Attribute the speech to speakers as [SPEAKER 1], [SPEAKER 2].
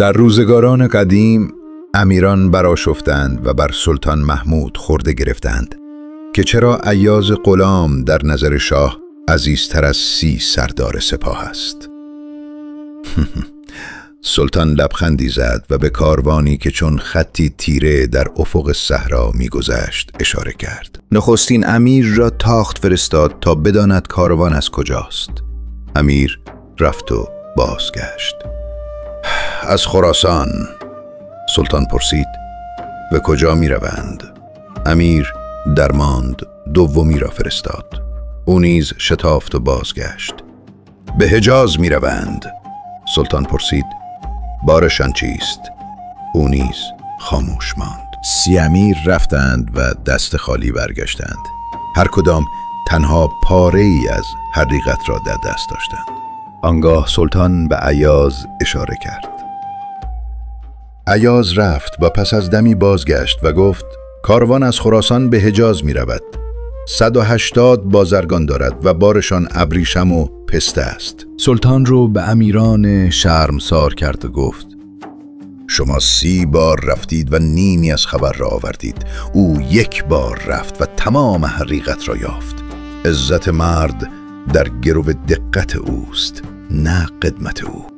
[SPEAKER 1] در روزگاران قدیم امیران برآشفتند و بر سلطان محمود خورده گرفتند که چرا ایاز غلام در نظر شاه عزیزتر از 30 سردار سپاه است. سلطان لبخندی زد و به کاروانی که چون خطی تیره در افق صحرا می‌گذشت اشاره کرد. نخستین امیر را تاخت فرستاد تا بداند کاروان از کجاست. امیر رفت و بازگشت. از خراسان. سلطان پرسید و کجا می روند؟ امیر درماند دومی را فرستاد. او نیز شتافت و بازگشت. به حجاز می روند. سلطان پرسید بارشان چیست؟ او نیز خاموش ماند. 30 امیر رفتند و دست خالی برگشتند. هر کدام تنها پاره ای از حقیقت را در دست داشتند. آنگاه سلطان به ایاز اشاره کرد. ایاز رفت و پس از دمی بازگشت و گفت کاروان از خراسان به حجاز می رود. 180 بازرگان دارد و بارشان ابریشم و پسته است. سلطان رو به امیران شرمسار کرد و گفت شما 30 بار رفتید و نیمی از خبر را آوردید. او 1 بار رفت و تمام حقیقت را یافت. عزت مرد در گرو دقت اوست، نه قدمت او.